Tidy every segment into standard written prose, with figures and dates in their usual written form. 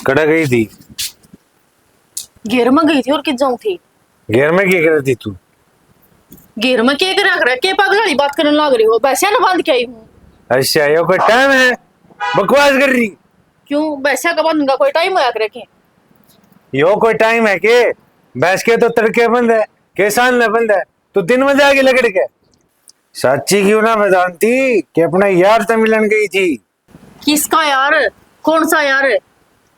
कड़ा गई थी? घेर में गई थी और किस जाऊं थी। घेर में क्या कर रही थी तू? घेर में के रख रहा के पागल वाली बात करने लग रही हो। वैसे ना बांध के आई हूँ। अच्छा ये कोई टाइम है बकवास कर रही? क्यों वैसे का बांधूंगा? कोई टाइम होया करे के? यो कोई टाइम है के? भैंस के तो तड़के बंद है के सामने बंद है, तो दिन में जाके लगड़ के सच्ची क्यों ना बताती कि अपने यार से मिलन गई थी? किसका यार? कौन सा यार?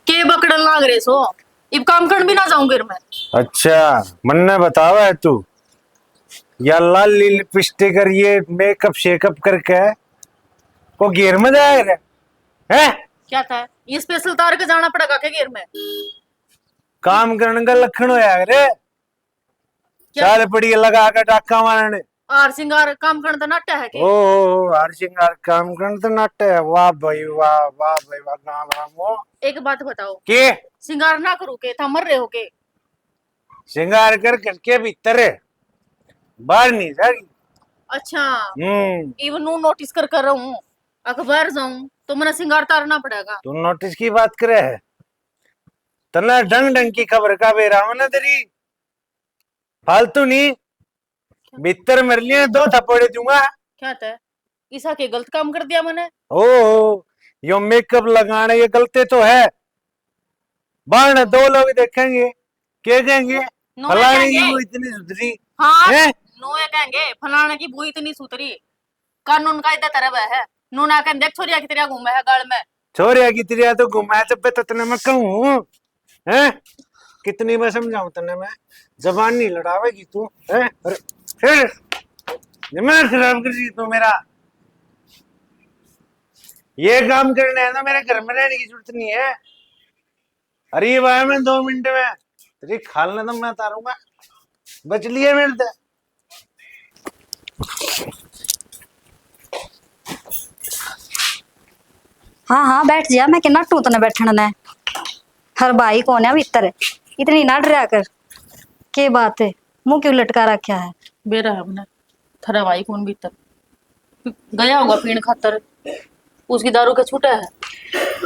के बकड़न लाग रहे सो? इब काम करने भी ना जाऊं घेर में। अच्छा मन ने बतावा है तू या लाल लिपस्टिक और ये मेकअप शेकअप करके वो घेर में जाएगा है? क्या था ये? स्पेशल तार के जाना पड़ेगा के घेर में? काम करने का लक्षण होया रे। क्या? चाल पड़ी लगा के डाका मारने। आर सिंगार काम करने तो नाट्य है के? ओ हर सिंगार काम करने तो नाट्य है। वाह भाई वाह, वाह भाई वाह, राम राम हो। एक बात बताओ, के सिंगार ना करो के था मर रहे हो के? सिंगार कर करके भीतर है बाहर नहीं जागी। अच्छा इवन नो नोटिस कर रहा हूँ। अखबार जाऊं तो मैंने सिंगार तारना पड़ेगा। तू नोटिस की बात करे है? तना ढंग ढंग की खबर का बेरा ना तेरी फालतू नहीं। भीतर मर लिए दो थप्पड़े दूंगा। क्या था ईसा के गलत काम कर दिया मैंने? ओ यो मेकअप लगाना ये गलती तो है। बाहर दो लोग देखेंगे क्या कहेंगे? नोए फलाने की कहेंगे। वो इतनी सुधरी हाँ है। नोए कहेंगे फलाने की बुई इतनी सुतरी। कानून कायदा तरफ है। नू ना कहें देख छोरिया की तरह घूमे है गाल में। छोरिया की तिरिया तो घुमाए तो पे तने मैं कहूँ है? कितनी मैं समझाऊं तने मैं? जबान नहीं लड़ावेगी तू है? अरे फिर दिमाग खराब कर दी तू मेरा। ये काम करना है ना मेरे घर में रहने की जरूरत नहीं है। अरे भाई मैं 2 मिनट में तेरी खाल तो मैं तारूंगा। बच लिए मेरे से। हाँ हाँ बैठ जा। मैं कितना टूटने बैठने ने। हर भाई कौन है भीतर? इतनी ना डरा कर। के बात है? मुंह क्यों लटका रखा है? बेरा है अपने थरा भाई कौन भीतर गया होगा पीण खातर। उसकी दारू का छूटा है।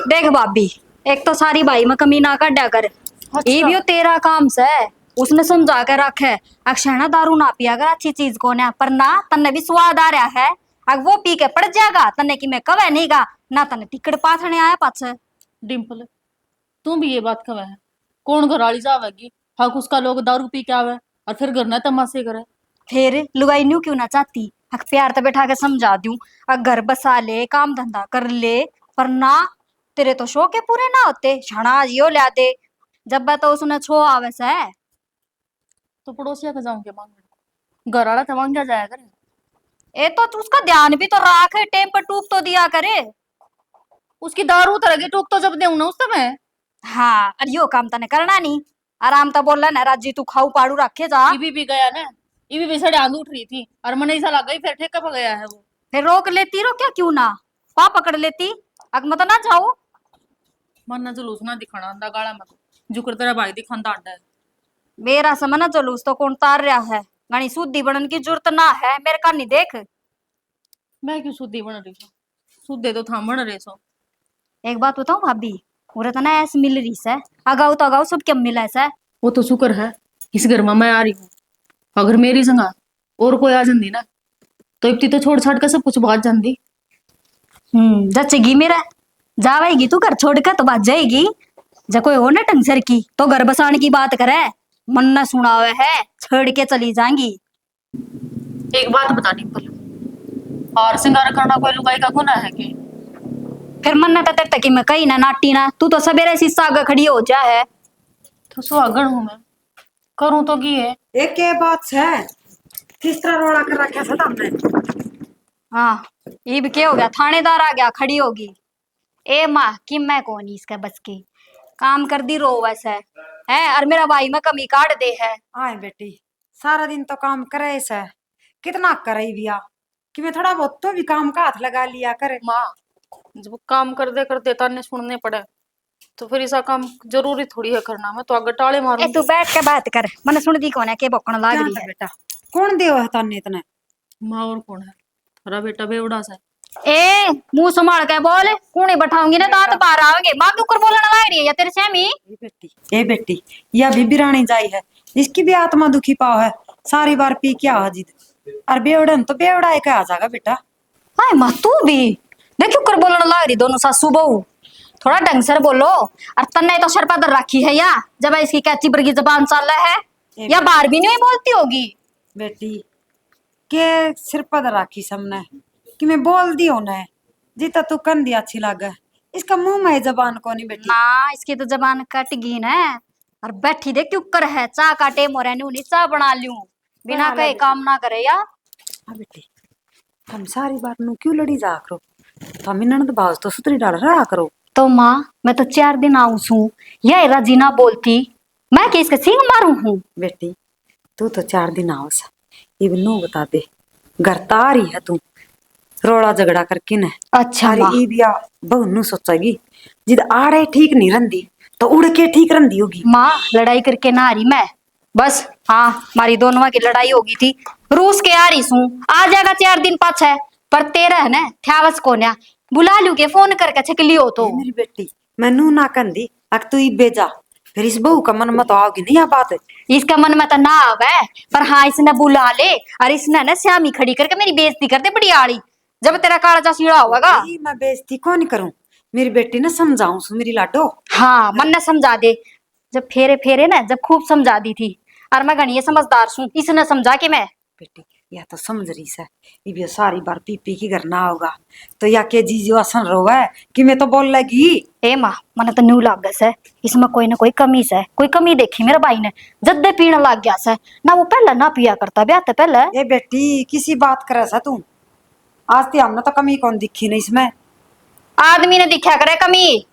देख भाभी, एक तो सारी भाई में कमी ना काटा कर। अच्छा। ये भी वो तेरा काम से उसने समझा के रखे। अक्षय ना दारू ना पिया कर, अच्छी चीज कौन है पर ना तन्ने भी स्वाद आ रहा है। अब वो पी के पड़ जाएगा तन्ने की मैं कवे नहीं गा ना तन्ने टिकट पाथने आया पाछे। डिम्पल तू भी ये बात कवे है? कौन घर वाली जावेगी? हक उसका लोग दारू पी के आवे और फिर घर ना तमाशे करे। फिर लुगाई न्यू क्यों ना चाहती? अक प्यार तो बैठा के समझा दूं। अक घर बसा ले, काम धंधा कर ले, पर ना तेरे तो शौक है पूरे ना होते। छना यो ला दे जब बा तो उसने छो आवे से। तो पड़ोसिया के जाऊं के मांग घर वाला तो मांगा जाया करे। ए तो तू उसका ध्यान भी तो रख, टेम पर टूक तो दिया करे। उसकी दारू तरह टूक तो जब देऊ ना उस समय। हाँ अरे यो काम तने करना नहीं। आराम तो बोल ना राजी तू खाऊ पाड़ू रखे जा। इबी भी गया ना। इबी भी सड़े आंध उठ रही थी और मन ऐसा लग गई फिर ठेका पे गया है वो। फिर रोक लेती रो क्या क्यों ना? पा पकड़ लेती। अक मत ना जाओ। मन ना जुलूस ना दिखाना अंदा गाड़ा मत जुकर तेरा भाई दिखांदा अंडा है। मेरा समझ ना जुलूस तो कौन तार रहा है। गणी शुद्धि बनन की जरूरत ना है मेरे का नहीं देख। मैं क्यों शुद्धि बन रही हूँ? शुद्धे तो थाम बन रहे सो। एक बात बताऊं भाभी, उरे तो ना ऐसे मिल रही से। अगाऊ तो अगाऊ सब क्या मिला है से। वो तो शुक्र है इस घर में मैं आ रही हूँ। अगर मेरी संगा और कोई आ जाती ना तो इतनी तो छोड़ छाड़ कर सब कुछ भाग जाती। जचेगी मेरा। जावेगी तू घर छोड़ के तो बात जाएगी। जब कोई हो ना टंग सर की तो घर बसाने की बात करे। मन न सुनावे है छोड़ के चली जाएंगी। एक बात बता डिम्पल, और सिंगार करना कोई लुगाई का गुनाह है कि? फिर मन न तेरे तक मैं कही ना नाटी ना तू तो सवेरे शीशा आगे खड़ी हो जा है। तो सुहागन हूं मैं करूं तो की है। एक के बात है किस तरह रोड़ा कर रखा था तुमने? हाँ ये भी क्या हो गया? थानेदार आ गया खड़ी होगी। ए माँ कि मैं कौन इसका बस की काम कर दी रो वैसे है। और मेरा भाई में कमी काट दे है। आए बेटी सारा दिन तो काम करे से कितना करे बिया कि मैं थोड़ा बहुत तो भी काम का हाथ लगा लिया करे। माँ जब काम कर दे ताने सुनने पड़े तो फिर ऐसा काम जरूरी थोड़ी है करना। मैं तो आगे टाले ए मारूंगी। तू बैठ के बात कर। मैंने सुन दी कौन है के बकन लाग क्या रही था है। बेटा कौन देव है तन्ने इतने? माँ और कौन है? हरा बेटा बेवड़ा सा है, ए मुंह संभाल के बोल, कूने बैठाऊंगी ना दांत बाहर आओगे। माँ के ऊपर बोलने लग रही है या तेरे से ए बेटी, यह भी बिरानी जाई है, इसकी भी आत्मा दुखी पाव है। सारी बार पी क्या हाजिद और बेवड़न तो बेवड़ा एक आ जाएगा बेटा। हाय माँ तू भी देखो कर बोलने लग रही दोनों सासू बहू। थोड़ा ढंग से बोलो। और तन्ने तो सर पर रखी है या जब इसकी कैची बरगी जबान चल रहा है या बाहर भी नहीं बोलती होगी। बेटी के सिर पर राखी सबने कि मैं बोल दी होना जीता तू कंधी अच्छी लागे, इसका मुंह में जबान को नहीं बेटी। ना इसकी तो जबान कट गई ना। और बैठी देख क्यों कर है चाह काटे मोरे नी चाह बना लूं बिना कहे काम ना करे या। हाँ बेटी, हम सारी बात नु क्यों लड़ी जा करो, हम ननद भाव तो सुतरी डाल रहा करो। तो माँ मैं तो 4 दिन आऊं सू यह राजी ना बोलती मैं कि इसका सींग मारू हूँ। बेटी तू तो 4 दिन आओ सा, ये नो बता दे घर तारी है तू रोड़ा झगड़ा करके न। अच्छा माँ। ई बिया बहु नु सोचेगी जिद आड़े ठीक नहीं रंदी तो उड़ के ठीक रंदी होगी। माँ लड़ाई करके ना आ रही मैं, बस हाँ हमारी दोनों की लड़ाई होगी थी रूस के आ रही सू। आ जाएगा 4 दिन पाछे पर तेरा है ना थ्यावस को ना बुला लू के फोन करके छक लियो तो। मेरी बेटी मैनू ना कंदी अक तू ई बेजा फिर इस बहू का मन मत आओगी नहीं आ बात। इसका मन में तो ना आवे पर हाँ इसने बुला ले और इसने ना श्यामी खड़ी करके मेरी बेइज्जती कर दे बड़ी आड़ी। जब तेरा काला चा सीड़ा होगा मैं बेइज्जती कौन करूं, मेरी बेटी ने समझाऊं सु मेरी लाडो। हाँ मन ने समझा दे जब फेरे फेरे ना जब खूब समझा दी थी और मैं गणिये समझदार सू इसने समझा के मैं। बेटी या तो समझ रही से ये सारी बार पी पी की घर ना होगा तो या के जीजो असन रोवे कि मैं तो बोल लगी। ए माँ मन तो न्यू लाग से इसमें कोई ना कोई कमी से कोई कमी देखी मेरे भाई ने जद्दे पीने लग गया से ना वो पहले ना पिया करता ब्याह तो पहले। ए बेटी किसी बात करे सा तू आज ते हमने तो कमी कौन दिखी नहीं इसमें। आदमी ने दिखा करे कमी।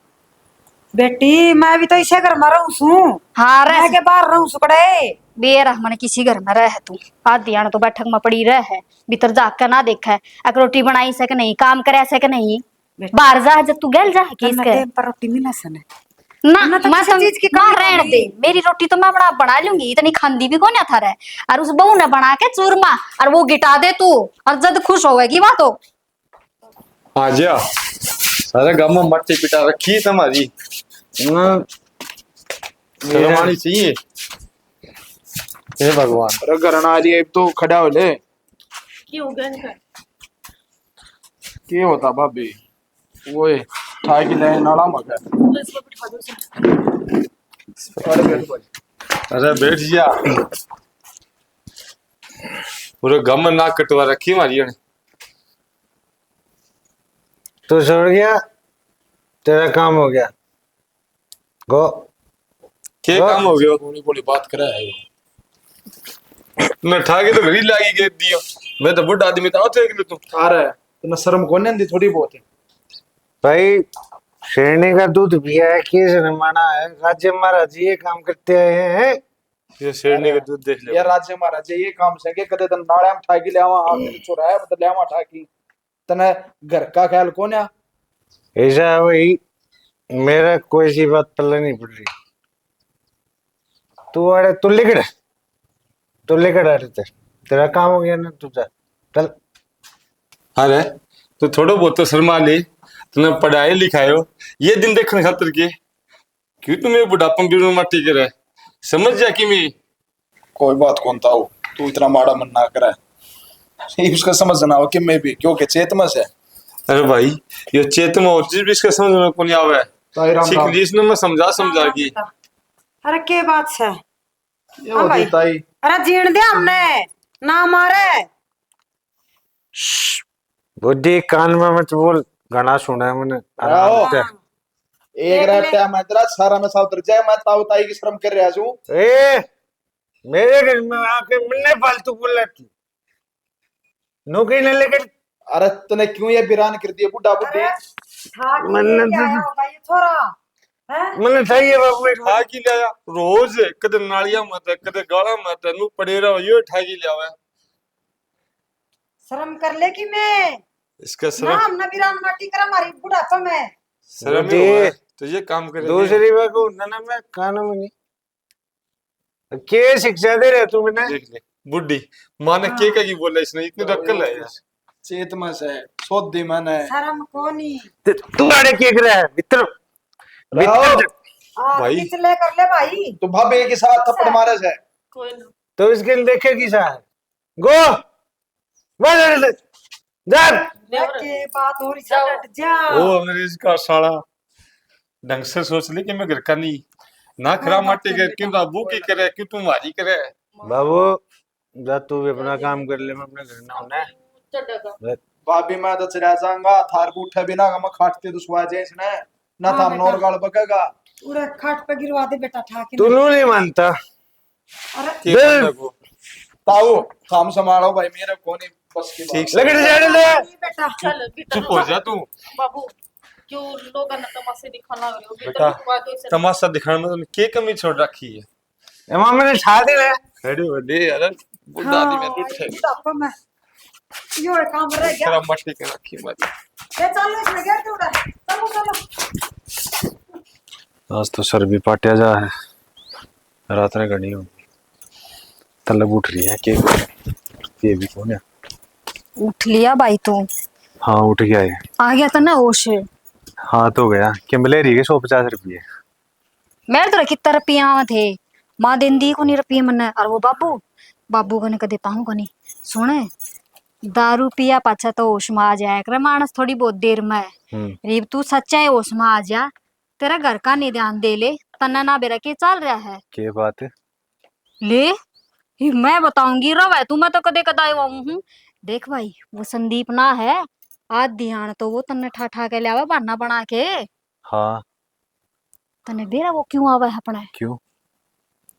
बेटी मैं भी तो इसे घर में रहूं सू। हाँ मैं रह के बाहर रहूं सुकड़े बेर मन किसी घर में रह तू आधी आने तो बैठक में पड़ी रह है भीतर जाकर ना देखा है एक रोटी बनाई से कि नहीं काम करे से कि नहीं बाहर जा जब तू गल जा कि इसके टाइम पर रोटी मिला सने ना ना तो मैं किसी चीज की मां कमी रहने होगी। दे मेरी रोटी तो मैं बना लूंगी इतनी खांदी भी कौन था रह और उस बहू ने बना के चूरमा और वो गिटा दे तू और जद खुश होएगी वहां तो। हाँ जी हाँ, सारे गांव में मट्टी पिटा रखी है तुम्हारी, शर्म आनी चाहिए। हे भगवान, अरे घर आ रही है तो खड़ा हो ले। क्या होता भाभी वो ठा की ले नाला मगा। अरे बैठ जा, पूरे गांव में नाक कटवा रखी है हमारी ने। तू छोड़ गया तेरा काम हो गया गो। क्या काम हो गया? बोली बोली बात करे है मैं ठा के तो घड़ी लागी गेट दियो, मैं तो बुढ़ा आदमी था तो तुम आ रहा है तो ना शर्म को नहीं थोड़ी बहुत है भाई शेरनी का दूध पिया है किस ने माना है राज्य महाराज जी ये काम करते आए हैं। ये शेरनी का दूध देख ले यार राज्य महाराज ये काम से के कदे तन नाड़ा में ठाकी ले आवा आप चुरा है मतलब ले आवा ठाकी तने घर का ख्याल कौन है। ऐसा वही मेरा कोई सी बात पल्ले नहीं पड़ रही। तू अरे तू लेकर आ रहे तेरा काम हो गया ना तू जा चल। अरे तो थोड़ा बहुत तो शर्मा ले, तूने पढ़ाई लिखाई हो ये दिन देखने खातर के क्यों तुम्हें बुढ़ापा भी माटी के रहे समझ जा कि मैं कोई बात कौन था तू इतना माड़ा मन ना करे उसका समझना हो कि मैं भी क्योंकि चेतमा से। अरे भाई ये चेतमा और चीज भी इसका समझ में कौन आवे सीख ली इसने मैं समझा की। अरे के बात से ये होती ताई अरे जीण दे हमने ना मारे। बुद्धि कान में मत बोल गाना सुना है मैंने आराम से। एक रहता मैं तेरा सारा में साउथ जाए मैं ताऊ ताई की शर्म कर रहा हूं। ए मेरे घर में आके मिलने फालतू बोल रहा तू नौकरी न लेकर। अरे तूने क्यों ये बिरान कर दिया बुढ़ा बुढ़ी मैंने सही है बाबू ठा की लिया रोज कदे नालिया मत कदे गाला मत नु पड़े रहो ये ठा की लिया हुआ शर्म कर ले कि मैं इसका ना शर्म हमने बिरान माटी करा हमारी बुढ़ापा में शर्म ही हुआ है, तो ये काम करे दूसरी बात को ना मैं कानों में नहीं के शिक्षा दे रहे तू मैंने देख ले बुढ़ी माँ ने के की बोला इसने इतनी अक्ल है यार। चेतमा से सोधी मैंने शर्म कोनी तू आड़े के रहा है मित्र लाओ। भाई। किच ले कर ले भाई तो भाभी के साथ थप्पड़ मारे से कोई ना। तो इसके लिए देखेगी साहब गो बोल जा के बात हो रही सट जा ओ अंग्रेज का साला ढंग से सोच ले कि मैं घर का नहीं ना खरा माटी के क्यों बाबू की करे क्यों तुम्हारी करे। बाबू जा तू भी अपना काम कर ले मैं अपने घर ना होना है भाभी मैं तो चला जाऊंगा थार को उठे बिना मैं खाटते तो सुआ जाए इसने ना हाँ था बेटा। नोर गाल बकेगा। पूरा खाट पे गिरवा दे बेटा ठाके तू नहीं मानता अरे के दे। बंदा को ताऊ काम संभालो भाई मेरे को नहीं बस की ठीक बात। से लकड़ी जाने ले बेटा चल भीतर चुप हो जा तू। बाबू क्यों लोग ना तमाशे दिखाना रहे हो बेटा भीतर रुकवा दो इसे। तमाशा दिखाने में तुमने के कमी छोड़ रखी है। एमा मैंने शादी ले अरे बड़े यार बुढ़ा आदमी में उठे बुढ़ापा में यो काम रह गया खरा माटी के रखी मत। ये चलो इसमें गया तू चलो चलो आज तो सर भी पाटिया जा है रात ने घनी होगी तलब उठ रही है के भी कौन है उठ लिया भाई तू हाँ उठ गया है आ गया था ना होश हाँ तो गया कि मलेरी के 150 रुपये मेरे तो कितना रुपया थे माँ दिन दी को नहीं रुपये मन्ने और वो बाबू बाबू को नहीं कदे पाऊँ को नहीं सुने दारू पिया पाछा तो होश में आ जाया कर मानस थोड़ी बहुत देर में रीब तू सच्चा है होश में आ जा तेरा घर का नहीं ध्यान दे ले तना ना बेरा के चल रहा है के बात है ले ये मैं बताऊंगी रवा तू मैं तो कदे कदाई हूँ देख भाई वो संदीप ना है आज ध्यान तो वो तन्ने ठा ठा के लिया बहाना बना के हाँ तने बेरा वो क्यों आवा है अपना क्यों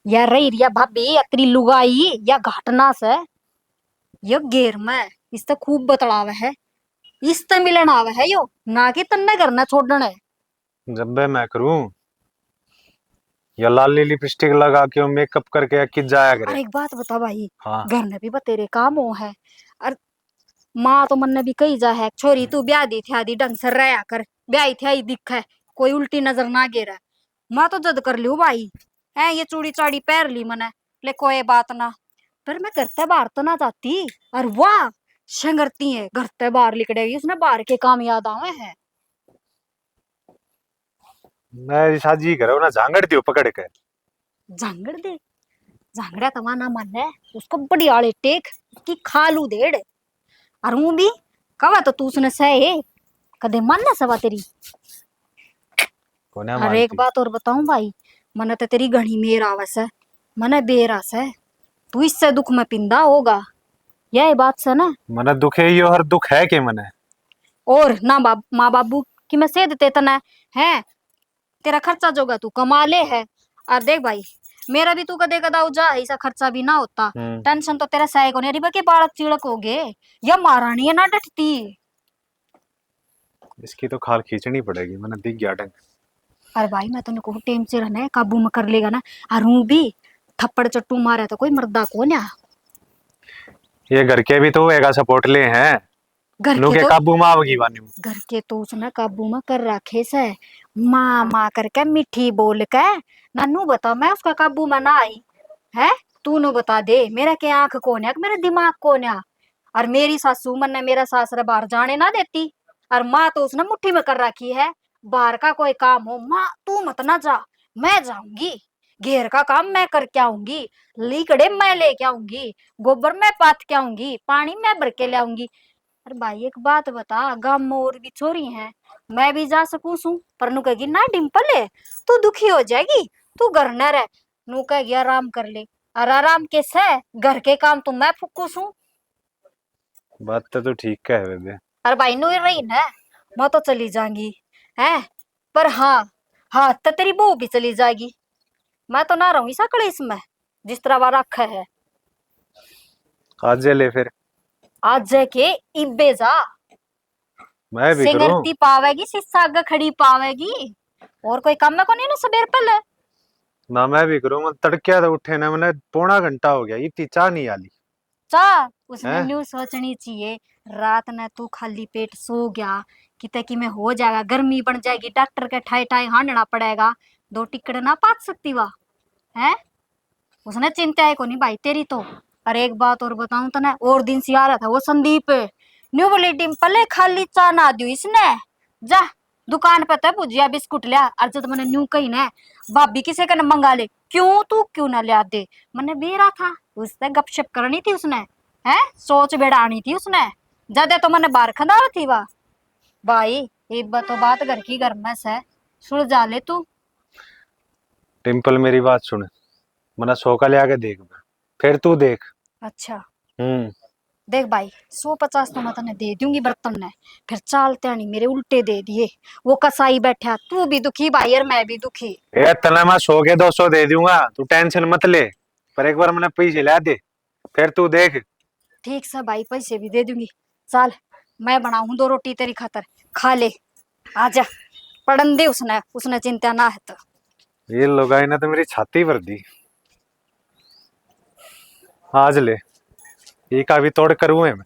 या रही रिया भाभी अतरी लुगाई या घाटना से यो गेर में इस तो खूब बतलाव है इस तो मिलन आवे है यो ना कि तन्ने करना छोड़ना जब बे मैं करूं या लाली लिपस्टिक लगा के और मेकअप करके किस जाया और करे एक बात बता भाई हाँ घर में भी बतेरे काम हो है और माँ तो मन ने भी कही जा है छोरी तू ब्याह दी थी आदि ढंग से रहा कर ब्याह थी आई दिख है कोई उल्टी नजर ना गिरा माँ तो जद कर लियो भाई है ये चूड़ी चाड़ी पहन ली मने ले कोई बात ना पर मैं घर ते बाहर तो ना जाती और वाह शंगरती है घर ते बाहर निकलेगी उसने बाहर के काम याद आवे है मैं शादी करो ना झांगड़ दियो पकड़ के झांगड़ दे झांगड़ा तमा ना मन है उसको बड़ी आले टेक की खालू देड़ और हूं भी कवा तो तू उसने सहे कदे मन ना सवा तेरी कोने और एक बात और बताऊं भाई मन तो तेरी घणी मेर आवस है मन बेरास है तू इससे दुख में पिंदा होगा यह बात से ना मने दुखे यो हर दुख है के मने और ना माँ बाबू की मैं सेध देते तना है तेरा खर्चा जोगा तू कमा ले है और देख भाई मेरा भी तू कदे कदा जा ऐसा खर्चा भी ना होता टेंशन तो तेरा सही को नहीं रिबा के बालक चिड़क हो गए या महारानी है ना डटती इसकी तो खाल खींचनी पड़ेगी मैंने दिख गया ढंग अरे भाई मैं तो कहूँ टेम से रहना है काबू में कर लेगा ना और हूँ भी थप्पड़ चट्टू मारे तो कोई मर्दा को ना ये घर के भी तो एगा सपोर्ट ले हैं घर नु के के तो काबू में आवगी बानी घर के तो उसने काबू में कर रखे से माँ माँ करके मीठी बोल के नन्नू बता मैं उसका काबू में ना आई है तू नु बता दे मेरा के आंख कौन है मेरा दिमाग कौन है और मेरी सासू मन ने मेरा सासरा बाहर जाने ना देती और माँ तो उसने मुट्ठी में कर रखी है बाहर का कोई काम हो माँ तू मत ना जा मैं जाऊंगी घेर का काम मैं करके आऊंगी लीकड़े मैं लेके आऊंगी गोबर मैं पाथ के आऊंगी पानी मैं भर के ले आऊंगी अरे भाई एक बात बता गांव में और भी छोरी हैं मैं भी जा सकूं सू पर नु कहेगी ना डिम्पल है तू दुखी हो जाएगी तू घर न रह नु कहेगी आराम कर ले और आराम कैसे घर के काम तो मैं फुकू सू बात तो ठीक है बेबे अरे भाई नु रही ना मैं तो चली जाऊंगी है पर हाँ हाँ तो तेरी बहू भी चली जाएगी मैं तो ना रहूंगी सकड़े इसमें जिस तरह वो रखा है आज ले फिर आज के इब्बे जा मैं भी करूं सिंगरती पावेगी सिस्सा आगे खड़ी पावेगी और कोई काम में को नहीं ना सबेर पहले ना मैं भी करूं मैं तड़के तो उठे ना मैंने पौना घंटा हो गया इतनी चाह नहीं आली चा उसने हैं? न्यू सोचनी चाहिए रात ने तू खाली पेट सो गया किते कि में हो जाएगा गर्मी बन जाएगी डॉक्टर के ठाई ठाई हांडना पड़ेगा 2 टिकट ना पाच सकती वा है उसने चिंता है को नहीं भाई तेरी तो। और एक बात और बताऊं तो ना और दिन से आ रहा था वो संदीप न्यू बोली डिम्पल खाली चा ना दियो इसने जा दुकान पे तो भुजिया बिस्कुट लिया और जब मैंने न्यू कही ना भाभी किसे कने मंगा ले क्यों तू क्यों ना लिया दे मैंने बेरा था उससे गपशप करनी थी उसने है सोच बेड़ानी थी उसने ज्यादा तो मैंने बार खदार थी वाह भाई एक बात तो बात घर की घर में से सुलझा ले तू टिम्पल मेरी बात सुन, मना सोका ले आके देख, फिर तू देख। अच्छा हम्म। देख भाई 150 तो मैं तने दे दूंगी बर्तन ने फिर चालते नहीं मेरे उल्टे दे दिए वो कसाई बैठा तू भी दुखी भाई और मैं भी दुखी ए तना मैं 100 के 200 दे दूंगा, तू टेंशन मत ले, पर एक बार मैंने पैसे ला दे, फिर तू देख। ठीक से भाई पैसे भी दे दूंगी चल मैं बनाऊं 2 रोटी तेरी खातर खा ले आजा पढ़न दे उसने उसने चिंता ना है तो ये लोगाई ने तो मेरी छाती भर दी। आज ले, ये का भी तोड़ करूँ मैं।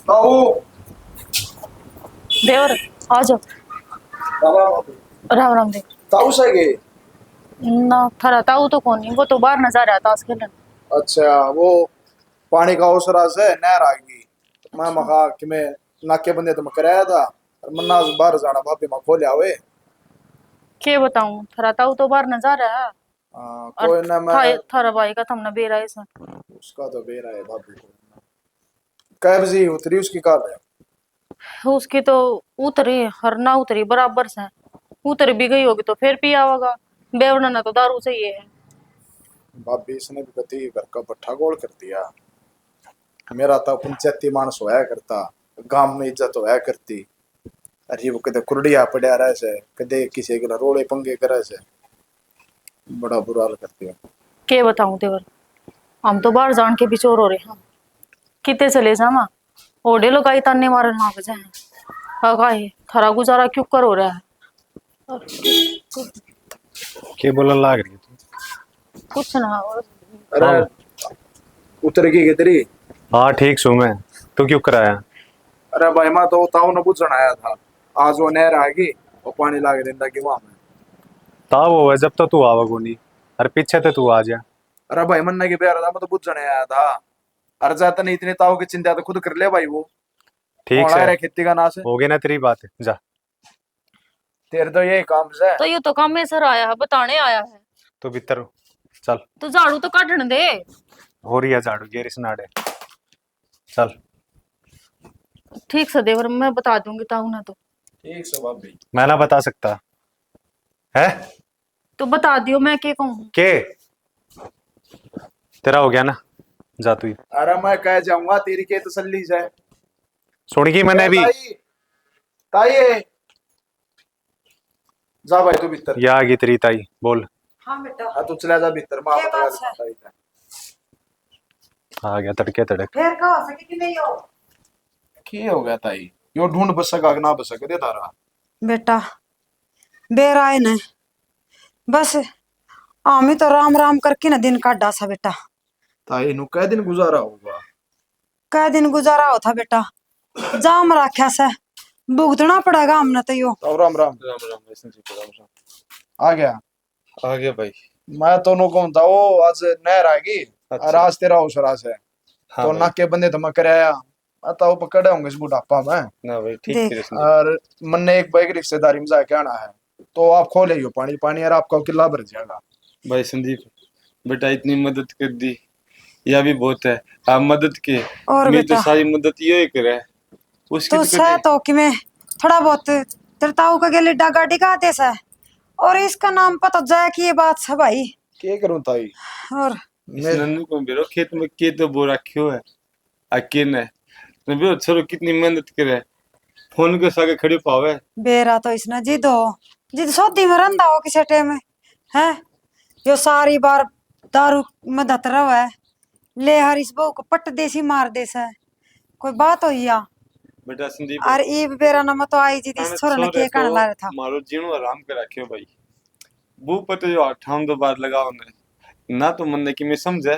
ताऊ देवर आ जाओ। राम राम देव। ताऊ से गए? ना थारा ताऊ तो कौन नहीं, वो तो बाहर नजर रहा था खेलन। अच्छा वो पानी का ओसरा से नहर आ गई मैं मखा कि मैं नाके बंदे तो मैं कराया था और मन्ना बाहर जाना भाभी मैं खोलिया हुए के बताऊं थारा ताऊ तो बाहर नजर रहा है कोई ना मैं थारा भाई का तुमने बेरा ऐसा उसका तो बेरा है भाभी को कै बजे उतरी उसकी कार है उसकी तो उतरी और ना उतरी बराबर से उतर भी गई होगी तो फिर पिया होगा बेवना ना तो दारू चाहिए है। भाभी इसने भी कती घर का पट्ठा गोल कर दिया मेरा तो पंचायती मानस होया करता गांव में इज्जत होया करती अरे वो कदे कुरडिया पड़ा रहे से कदे किसी के रोड़े पंगे करे से बड़ा बुरा हाल करती है के बताऊं देवर हम तो बाहर जान के बिचोर हो रहे हैं कितने चले जामा ओडे लोग आई ताने मारन लाग जाए अगाए थारा गुजारा क्यों कर हो रहा है के बोला लाग रही तू? कुछ ना अरे उतर की कितरी हाँ ठीक सू मैं, तू क्यों कराया? अरे भाई मैं तो ताऊ ने पूछने आया था आज वो नहर आ गई और पानी लाके देता कि वहां में ता वो है जब तो तू आवा गोनी, अरे पीछे तो तू आ जा। अरे भाई मन्ना के प्यार था मैं तो पूछने आया था अरे जाता नहीं इतनी ताऊ की चिंता तो खुद कर ले भाई वो ठीक कौन आ रहा से है खेती का नाश हो गई ना तेरी बात, जा। तेरे तो यही काम से तो ये तो काम में सर आया है बताने आया है तू भीतर हो, चल। तो झाड़ू तो काटने दे हो रही है झाड़ू गेरिस नाड़े, चल। ठीक से देवर मैं बता दूंगी ताऊ ना तो ठीक से भाभी मैं ना बता सकता है तो बता दियो मैं के कहूँ के तेरा हो गया ना, जा तू ही। अरे मैं कह जाऊंगा तेरी के तसल्ली से सुन की मैंने भी ताई ताई जा भाई तू भीतर ये आ गई तेरी ताई, बोल। हाँ बेटा हाँ तू चला जा भीतर मां क्या बता बात है? ताई का आ गया तड़के तड़क। फिर का हो सके कि नहीं हो की हो गया ताई यो ढूंढ बस सका कि ना बस सके दे तारा बेटा बेर आए न बस आमी तो राम राम करके न दिन काटा सा बेटा ताई नु कै दिन गुजारा होगा कै दिन गुजारा होता बेटा जाम राख्या से भुगतना पड़ेगा हमने तो यो तो राम राम राम राम ऐसे जी राम राम आ गया आ गया भाई। मैं तो नु कहूं था वो आज नहर आ गई अच्छा। और आज तेरा उसरा से हाँ तो भाई। नाके बंदे तो मैं कराया मैं तो पकड़े होंगे इस बुढ़ापा में ना भाई ठीक देख। तेरे संदीप। और मन ने एक बाइक रिश्तेदारी में जाके आना है तो आप खोले यो पानी पानी और आपका किला भर जाएगा भाई संदीप बेटा इतनी मदद कर दी यह भी बहुत है आप मदद के और मेरी तो बेटा सारी मदद ये करे उसकी तो तो सह तो कि मैं थोड़ा बहुत तरताऊ का गेले डागा डिगाते से और इसका नाम पता जाए कि ये बात है भाई क्या करूं ताई और इस नन्नू को बेरो खेत में के तो बो रखियो है अकेले ने बेरो छोरो कितनी मेहनत करे फोन के सागे खड़ी पावे बेरा तो इसने जिद हो जिद सोदी में रंदा हो किसी टाइम है यो सारी बार दारू में धत रहा है ले हर इस बहू को पट देसी मार दे से कोई बात हो या बेटा संदीप और ई बेरा न तो आई जी इस छोरा ने के कहने ला था मारो जीणो आराम कर रखियो भाई वो पते जो अठाम दो बार लगाओ ने ना तो मन ने कि मैं समझे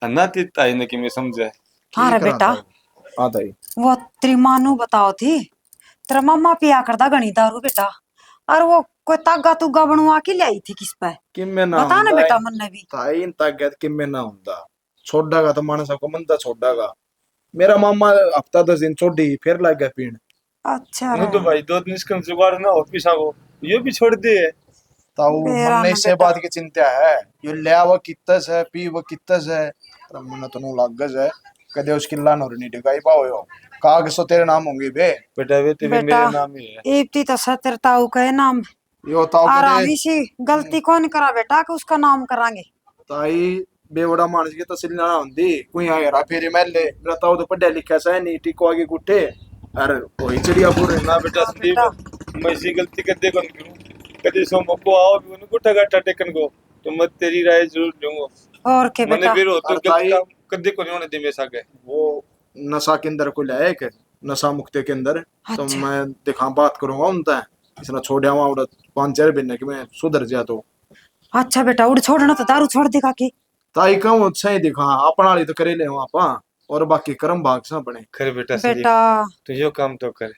और ना तीता ने कि मैं समझे हाँ रे क्या बेटा करा हाँ ताई वो तेरी मानू बताओ थी तेरा मामा पिया करता घनी दारू बेटा और वो कोई तागा तुगा बनवा के लाई थी किस पे? कि मैं ना बता ना हुंदा बेटा है। मन भी। ताई इन ताकत कि मैं ना हुंदा छोड़ागा तो मानस को मनता छोड़ागा। मेरा मामा हफ्ता 10 दिन छोड़ी फिर लग गया पीण। अच्छा नु तो रे भाई 2 दिन इसका जुगाड़ ना हो पिसा को ये भी छोड़ दे। ताऊ बेरा मन ना से बेटा। बात की चिंता है यो ले वो कितस है पी वो कितस है पर मन तो नु लागस है कदे उसकी लान और नहीं डिगाई पाओ यो काग सो तेरे नाम होंगे बे बेटा वे तो भी बेटा मेरे नाम ही है। इप्ती तो सतर ताऊ के नाम यो ताऊ और कदे हम इसी गलती कौन करा बेटा कि उसका नाम करांगे। ताई बेवड़ा मानस के तसली ना होंदी कोई आ यार फेरी मेले मेरा ताऊ तो पढ़ा लिखा सा नहीं टिको आगे गुट्टे अरे कोई चिड़िया पूरे ना बेटा हाँ, संदीप बेटा। मैं इसी गलती कर दे कौन करूं कदे सो मको आओ भी उनको ठगा टेकन को तो मैं तेरी राय जरूर दूंगा। और के मैंने बेटा फिर हो तो अरे गलत ताई- काम कर दे को नहीं होने दे मेरे साथ वो नशा के अंदर को लाया एक नशा मुक्ति के अंदर तो अच्छा। मैं दिखा बात करूंगा उनता इसने छोड़िया वहां उड़ा 5-4 महीने के मैं सुधर जा तो अच्छा बेटा उड़ छोड़ना तो दारू छोड़ देगा के। ताई कहूँ सही दिखा अपना वाली तो करे ले वहां और बाकी कर्म भाग से बने करे बेटा संदीप बेटा तो यो काम तो करे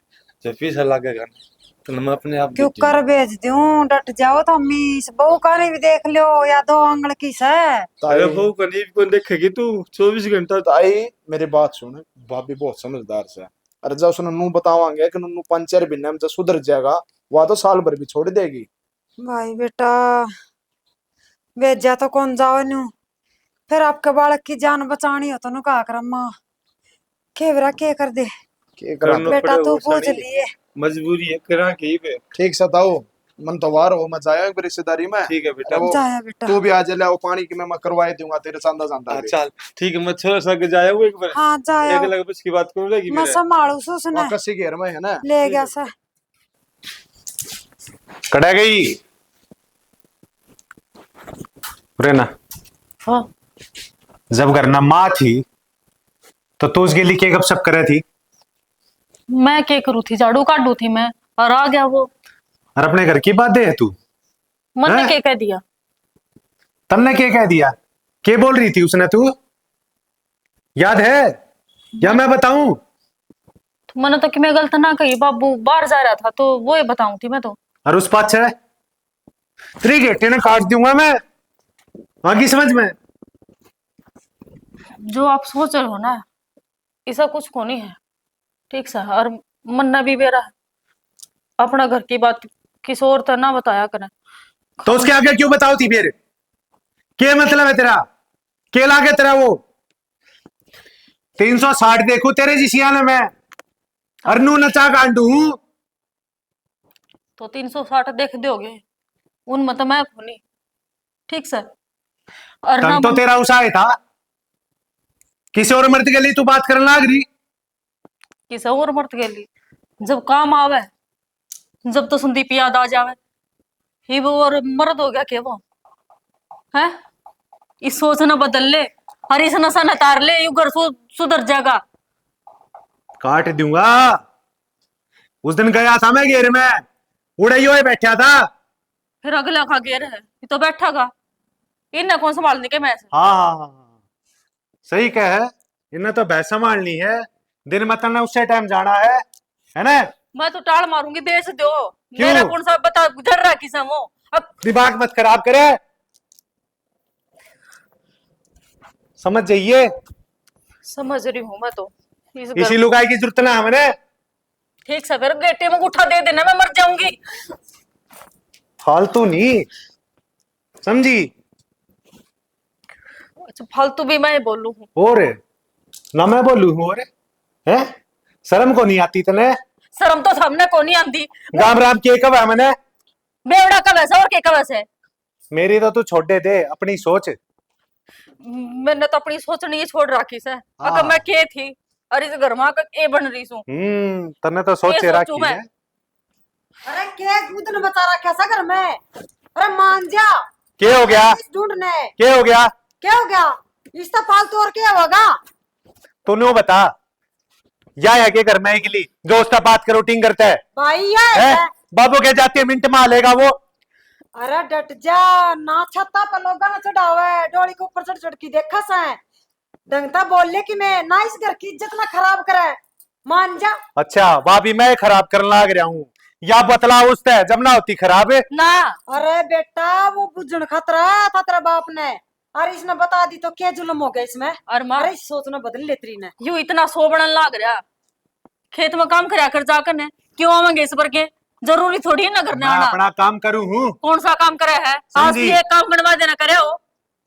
जब पैसा लगेगा ना तो मैं अपने आप क्यों दे कर भेज दूं डट जाओ तो अम्मी इस बहू का नहीं भी देख लो या 2 आंगल की से। अरे बहू कनीब को देखेगी तू 24 घंटा ताई मेरी बात सुन भाभी बहुत समझदार से है। अरे जब उसने नू बतावांगे कि नू 5-4 महीने में जब सुधर जाएगा वह तो साल भर भी छोड़ देगी। भाई बेटा भेजा तो कौन जाओ नू फिर आपके बालक की जान बचानी हो तो नु का कर अम्मा केवरा के कर दे के करा करना बेटा पड़े तू वो पूछ सनी। लिए। मजबूरी है करा के ही पे ठीक से ताऊ मन तो वार हो मैं जाया एक रिश्तेदारी में ठीक है बेटा अरे वो जाया बेटा तू भी आ जा वो पानी की मैं करवाई दूंगा तेरे सांदा सांदा भी। चल ठीक है मैं थोड़ा सा जाया हूँ एक बार हाँ जाया एक लग बस की बात करूँ लगी मैं मेरे संभालू सु उसने वहाँ कसी घेर में है ना ले गया सा। कड़ा गई रेना हाँ जब घर ना माँ थी तो तू उसके लिए क्या गपशप कर रही थी मैं क्या करूँ थी झाड़ू काटू थी मैं और आ गया वो और अपने घर की बात दे है तू मन ने हैं? क्या कह दिया तन्ने क्या कह दिया क्या बोल रही थी उसने तू याद है या मैं बताऊं तो मैंने तो कि मैं गलत ना कही बाबू बाहर जा रहा था तो वो ही बताऊं थी मैं तो। और उस पाछे तेरी गेटे ने काट दूंगा मैं आगे समझ में। जो आप सोच रहे हो ना ऐसा कुछ को नहीं है ठीक सा और मन्ना भी मेरा अपना घर की बात किसी और तो ना बताया करें। तो उसके आगे क्यों बताओ थी फिर क्या मतलब है तेरा क्या लागे तेरा वो 360 देखू तेरे जिसिया ने मैं अरनू नचा कांडू तो 360 देख दोगे उनमें तो मैं खूनी ठीक से और ना तन तो तेरा उसाए था किसी और मर्द के लिए तू बात करने लग रही किसी और मर्द के लिए जब काम आवे जब तो संदीप याद आ जावे ही वो और मर्द हो गया क्या वो है इस सोच ना बदल ले हर इस नशा न तार ले यू घर सुधर जाएगा। काट दूंगा उस दिन गया था मैं घेर में उड़े हुए बैठा था। फिर अगला खा गेर है ये तो बैठा गा इन्हें कौन संभालने के मैं से? हाँ सही कह है इन्हें तो भैंस संभालनी है दिन मतन ने उससे टाइम जाना है ना। मैं तो टाल मारूंगी बेच दो क्यों? मेरा कौन सा बता गुजर रहा किसा वो अब दिमाग मत खराब करे समझ जाइए समझ रही हूँ मैं तो इस घर इसी लुगाई की जरूरत ना हमने ठीक से फिर गेटे में उठा दे देना मैं मर जाऊंगी। फालतू नहीं समझी अच्छा फालतू भी मैं बोलू हूँ और ना मैं बोलू हूँ और है शर्म को नहीं आती तने शर्म तो सामने को नहीं आती गाम राम के कब है मैंने बेवड़ा का वैसा और के का वैसे मेरी तो तू छोड़ दे अपनी सोच मैंने तो अपनी सोचनी ही छोड़ रखी से अगर मैं के थी और इस घर में ए बन रही हूँ तने तो सोच ये सोचूं रखी मैं। है। अरे क्या उतने बता रखा सा घर में अरे मान जा क्या हो गया ढूंढने क्या हो गया क्या हो गया इसका फालतू और क्या होगा। तूने बता या है के घर में एक ली जो उसका बात करो टिंग करता है भाई ये हैं? बाबू के जाते मिनट में लेगा वो अरे डट जा ना छत्ता पर लोगा ना चढ़ावे डोली के ऊपर चढ़ चढ़ की देखा सा डंगता बोल ले कि मैं ना इस घर की इज्जत ना खराब करे मान जा। अच्छा भाभी मैं खराब करने लग रहा हूँ या बतला उससे जब ना होती खराब है। ना अरे बेटा वो बुझन खतरा था तेरा बाप ने, अरे इसने बता दी तो क्या जुल्म हो गया इसमें। और माँ अरे सोचना बदल लेतरी ने। यू इतना सोबड़न लाग रहा, खेत में काम करया कर जाकर ने, क्यों आवेंगे इस पर के? जरूरी थोड़ी है ना करने मैं आना। अपना काम करूँ हूँ। कौन सा काम करे है? आज समझी। ये काम गणवा देना करे हो।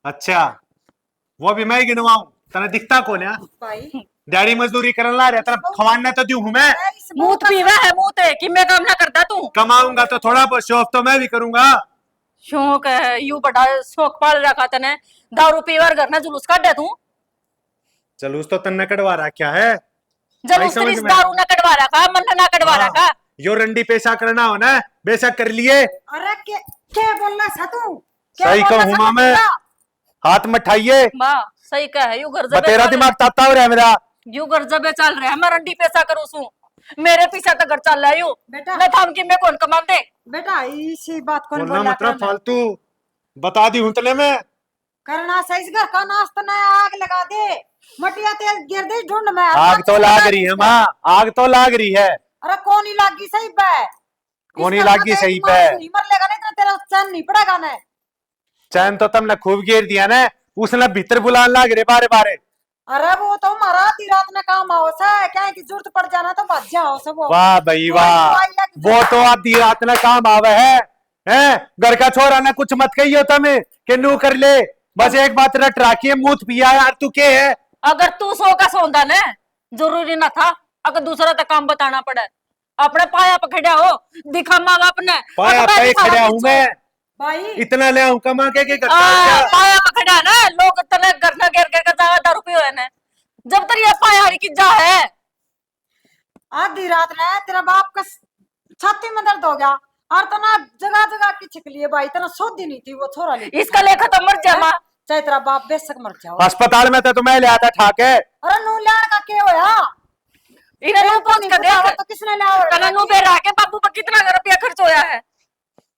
अच्छा वो भी मैं गिनवाऊं? तना दिखता कौन है? भाई दिहाड़ी मजदूरी करने ला रहा, तेरा खवाना तो दूं हूं मैं। इस बहू मुंह का पीवा है मुंह ते कि मैं काम ना करता तू। कमाऊंगा तो थोड़ा बहुत शौक तो मैं भी करूंगा। शौक है यू बड़ा शौक पाल रखा तने, दारू पीवर घर ना जुलूस काटे तू। जलूस तो तन्ने कटवा रहा क्या है? जलूस समझ तेरी में। दारू ना कटवा रखा, मन ना कटवा हाँ, रखा। यो रंडी पेशा करना हो ना, बेशक कर लिए। अरे क्या बोलना था तू? क्या सही बोलना कहूं था मां मैं, बेटा? हाथ मत उठाइए। माँ सही कह है, यू घर जबे तेरा चल- दिमाग ताता हो रहा है मेरा। यू घर जबे चल रहा है, मैं रंडी पैसा करूँ सू, मेरे पीछे तो घर चल रहा है यू। बेटा। मैं थाम की मैं कौन कमा दे। बेटा इसी बात को बोलना बोला मतलब करना। फालतू बता दी हूं तने मैं। करना सही घर का नाश्ता ना आग लगा दे, मटिया तेल गिर दे ढूंढ में। आग तो लाग रही है माँ, आग तो लाग रही है। अरे कौन ही लागी सही पे? कौन ही इस लागी घर का सही एक पे? मार से ही मर लेगा नहीं तो तेरा चैन नहीं पड़ेगा ना। चैन तो तुमने खूब घेर दिया ना, उसने भीतर बुलाने लाग रहे बारे बारे। अरे वो तो हमारा आधी रात में काम आओ सा, क्या है कि जरूरत पड़ जाना तो भाग जाओ सब। वाह भाई वाह, वो तो आधी रात में काम आवे है? घर का छोरा ने कुछ मत कहियो तुम्हें कि नू कर ले, बस एक बात रट राखी है, मूत पिया यार तू के है? अगर तू सो का सौंदा ने, जरूरी ना था अगर दूसरा तक काम बताना पड़े। अपने पाया पकड़ा हो, दिखा माँ बाप ने। पाया और मैं पे दिखावा खड़ा हूं पीछे। मैं, भाई इतना ले आऊं कमा के करता हूं क्या? पाया पकड़ा ना, लोग तने घर ना गिर गिर कर जावा दारू पियो है ने। जब तक ये पाया हरी की जा है। आधी रात में तेरा बाप का छाती में दर्द हो गया और तना जगह जगह की छिकली है भाई, तना सोधी नहीं थी वो छोरा ले। इसका लेखा तो मर जा माँ। चाहे तेरा बाप बेशक मर जाओ। अस्पताल में तो मैं ले आता ठाके। अरे नू लाड़ का के होया? इन्हें नु पूछ कर देख, तो किसने लाओ? कल नु पे रह के बाबू पर कितना रुपया खर्च होया है।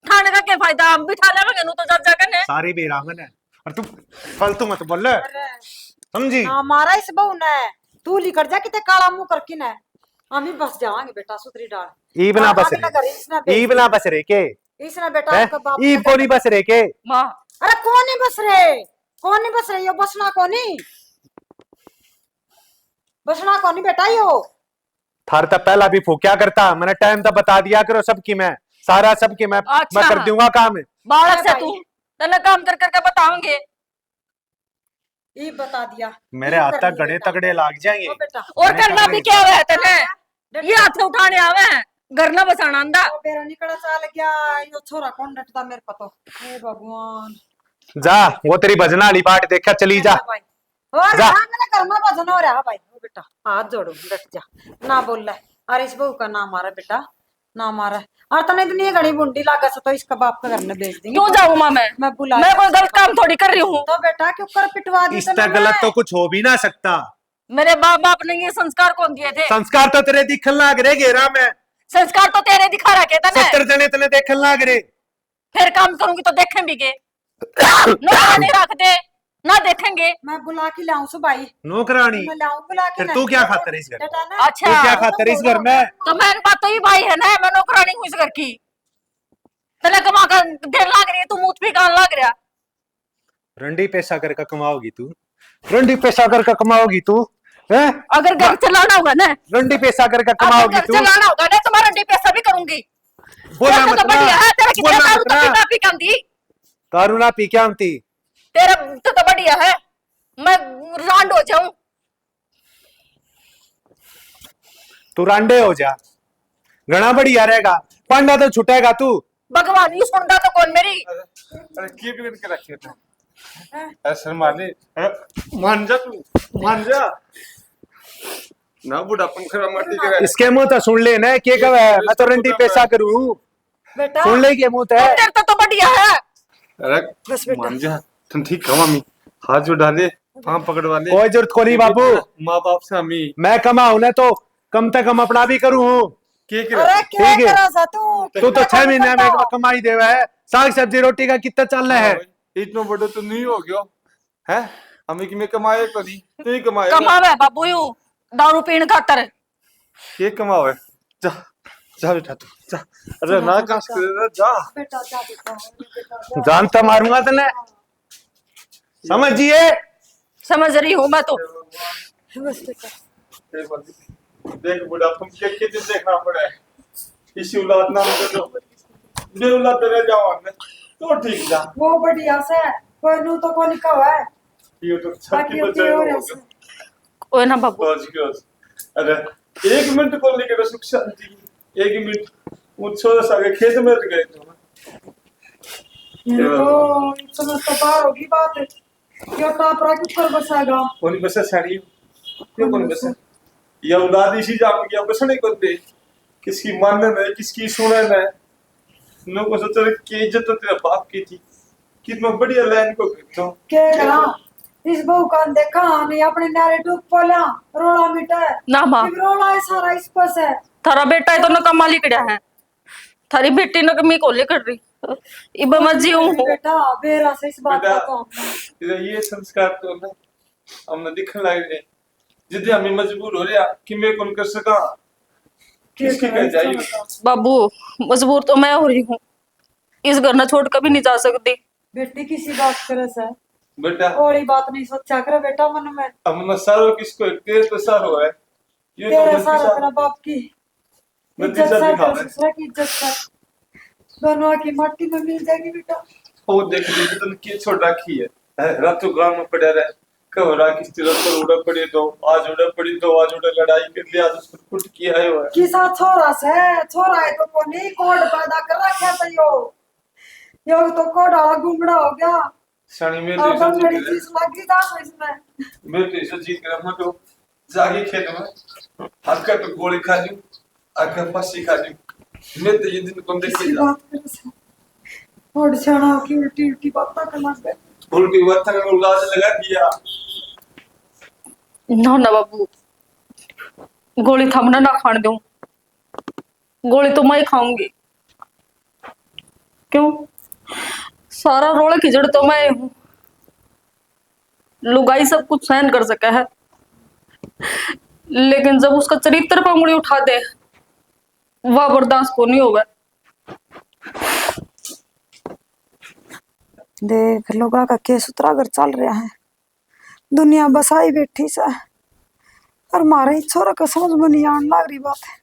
खाने का क्या फायदा, हम भी खा लेंगे नु तो जा जा करने। सारी बेरामन है और तू फालतू मत बोल ले, समझी? हमारा इस बहू ने तू लिखट जा किते काला मुंह करके ने, हम ही बस जावांगे बेटा सुतरी डाल। ईब ना बस आगे लगा रही, इसने रे, ईब ना बस रे के, इसने बेटा हैं? आपका बाप ईब को नहीं बस रे के। माँ अरे कौन नहीं बस रहे, कौन नहीं बस रहे, यो बसना कौन नहीं, बसना कौन नहीं बेटा यो। थार तक पहला भी फूक्या करता, मैंने टाइम तो बता दिया करो सबकी, मैं सारा सबकी मैं अच्छा। कर दूंगा काम। बालक से भाई। तू तने काम कर करके बताऊंगे। ये बता दिया मेरे हाथ तक गड़े तगड़े लाग जाएंगे। ओ बेटा और करना भी क्या है तने, ये हाथ उठाने आवे हैं, घर ना बसाना आंदा। ओ बेरा निकड़ा चाल गया, यो छोरा कौन डटता मेरे को तो। हे भगवान जा वो तेरी भजना वाली बाट देखा, चली जा। भाई और जा। हाँ मैंने घर में भजन हो रहा भाई। ओ बेटा हाथ जोड़ो डट जा ना बोल ले। अरे इस बहू का नाम मारा बेटा, ना मारा और तने इतनी घड़ी बुंडी लागा से तो इसका बाप का घर में बेच देंगे। क्यों जाऊं माँ मैं बुला मैं कोई गलत काम थोड़ी कर रही हूँ। तो बेटा क्यों कर पिटवा दी इससे गलत तो कुछ हो भी ना सकता। मेरे बाप बाप ने ये संस्कार कौन दिए थे? संस्कार तो तेरे दिखन लाग रहे घेरा में, संस्कार तो तेरे दिखा रखे तने। 70 जने तने देखन लाग रहे। फिर काम करूंगी तो देखें भी के नहीं रख दे ना देखेंगे। मैं बुला के लाऊं सु भाई, नौकरानी मैं लाऊं बुला के फिर ना। तू क्या खातर इस घर में? बेटा ना अच्छा तू क्या खातर इस घर में? तो मेरे बात तो ये भाई है ना, मैं नौकरानी हूँ इस घर की। तने कमा कर देर लाग रही है, तू मुंह पे कान लाग रहा। रंडी पैसा कर का कमाओगी तू, रंडी पैसा कर का कमाओगी तू, हैं? अगर घर चलाना होगा ना, रंडी पैसा कर का अगर कमाओगी घर तू। चलाना होगा ना तो मैं रंडी पैसा भी करूंगी। बोला तेरा मत तो बढ़िया है, तेरा कितना बोला दारू मत तो ना। पीना पी कांदी। दारू ना पी क्या हमती? तेरा तो बढ़िया है, मैं रांड हो जाऊं। तू रांडे हो जा, घना बढ़िया रहेगा, पांडा तो छुटेगा तू। भगवान ही सुनता तो कौन मेरी। अरे की बिगड़ के रखे थे अरे शर्मा ले, अरे मान जा तू, मान जा ना बुढ़ापन खरा माटी के रहे। इसके मुंह तो सुन ले ना, के कब है मैं तो रंडी पैसा करूं, बेटा सुन ले के मुंह तो है। तेरे तो बढ़िया है। अरे बस बेटा। मान जा, तुम ठीक कमा मी हाथ जो डाले पांव पकड़वा ले। कोई जरूरत को नहीं बाबू, माँ बाप से हमी मैं कमाऊं ना तो कम से कम अपना भी करूं। के अरे क्या ठीक है। करा सा तू तू तो 6 महीने में कमाई देवा है, साग सब्जी रोटी का कितना चल रहा है? इतना बड़ो तो नहीं हो गयो है, हमें कि मैं कमाए कभी तू ही कमाए कमावे बाबू यू दारू पीण खातर। के कमावे जा जा बेटा तू जा। अरे ना काश करे जा। बेटा जा बेटा जानता मारूंगा तने, समझिए। समझ रही हूँ मैं तो। बस बेटा देख बुढ़ापन के दिन देखना पड़ा है। इसी औलाद नाम का तो बे औलाद रह जाओ मैं तो ठीक था। वो बढ़िया से कोई नू तो कोई लिखा हुआ है ये तो बाकी छत्ती होते बचाए और हो ऐसे कोई ना बाबू, पहुंच गया। अरे 1 मिनट को लेकर सुख शांति 1 मिनट मुझसे आगे खेत में गए थे। मेरे को समझ तो बाहर होगी बात है क्यों टापरा के ऊपर बसाएगा कौन बसा साड़ी क्यों कौन बसा ये औलाद इसी जाम गया बसने को दे किसकी मानने है किसकी सुने है। लोगों को सोच रहे कि इज्जत तो तेरे बाप की थी कितना बढ़िया लाइन को करता हूँ के कहा इस बहू का देखा नहीं अपने नारे डूब पोला रोड़ा मिटा है ना माँ, फिर रोड़ा है सारा इस पर से थारा बेटा है तो न कमाली कड़ा है, थारी बेटी न कमी कोले कर रही। इब मैं जीऊं बेटा बेरा से इस बात बेटा का तो तेरा ये संस्कार तो ना हमने दिखने लग गए जिद्दी हमें मजबूर हो रहा कि मैं कौन कर सका किसकी कह जाइए। बाबू, मजबूर तो मैं हो रही हूँ, इस घर न छोड़ कभी नहीं जा सकती। बेटी किसी बात करे से बेटा थोड़ी बात नहीं सोचा करे बेटा मन में हमने सारो किसको तेरे तो सारो है ये तो तेरे मत सारा किसा तेरा बाप की मत इज्जत किसा से दिखावे तेरे ससुरा की इज्जत से दोनों की मट्टी में मिल जाएगी बेटा वो देख ली तो के छोड़ रखी है रातों गांव में पड़ा रहे कब रात किस तरह पर उड़ा पड़ी तो आज उड़ा पड़ी तो आज उड़ा लड़ाई कर लिया आज उसको कुट किया है वो किसा छोरा है तो कोनी कोड पैदा कर रखा था यो तो कोड आला गुमड़ा हो गया सनी में अब तो मेरी चीज लगी था इसमें मैं तो जीत कर मैं तो जागे खेत में हल्का तो गोली खा लूं आकर फांसी खा लूं मैं तो ये दिन कौन देख किसी जा बात करे से और छाना की उल्टी उल्टी बातें कर लग गए उल्टी बात का लाज लगा दिया ना बाबू, गोली थमना ना खाने दूं, गोली तो मैं ही खाऊंगी। क्यों? सारा रोड़ा खिचड़ तो मैं हूँ, लुगाई सब कुछ सहन कर सका है, लेकिन जब उसका चरित्र पर उंगली उठा दे वह बर्दाश्त को नहीं होगा। देख लोगा का केस उतरागर चल रहा है दुनिया बसाई बैठी सा और मारे छोरा का समझ में नहीं आने लग रही बात है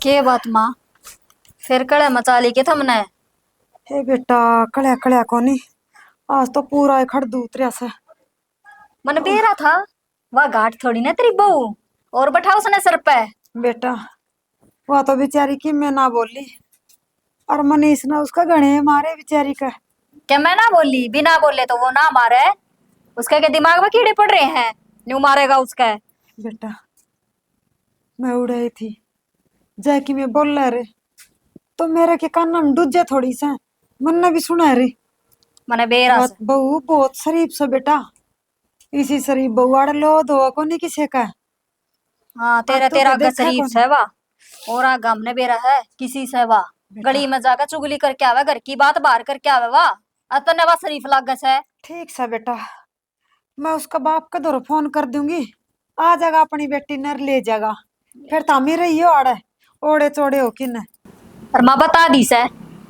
के बात माँ, फिर कड़े मचा ली के थमने। हे बेटा कड़या कड़या कोनी आज तो पूरा खड़ दूतरिया से मन बेरा था वह घाट थोड़ी ना तेरी बहू, और बैठा उसने सर पे। बेटा वह तो बेचारी की मैं ना बोली और मनीष ना उसका गणे मारे बेचारी का क्या मैं ना बोली, बिना बोले तो वो ना मारे, उसके के दिमाग में कीड़े पड़ रहे हैं, न्यू मारेगा उसका। बेटा मैं उड़ाई थी जैकी मैं बोल रहा रे तो मेरे के कान में डूजे थोड़ी सा मन ने भी सुना रे मने बेरा से बहू बहुत शरीफ सा बेटा इसी शरीफ बहू आड़ लो दो को नहीं किसी का हाँ तेरा अब तो तेरा देखा शरीफ कौन? से वाह, और आगा हमने बेरा है किसी से वाह, गली में जाकर चुगली करके आवे, घर की बात बाहर करके आवे वाह, अतने वाह शरीफ लागस है। ठीक सा बेटा मैं उसका बाप का दौर फोन कर दूंगी आ जाएगा अपनी बेटी नर ले जाएगा फिर तामी रही हो आड़े ओड़े चोड़े हो कि न और माँ बता दी से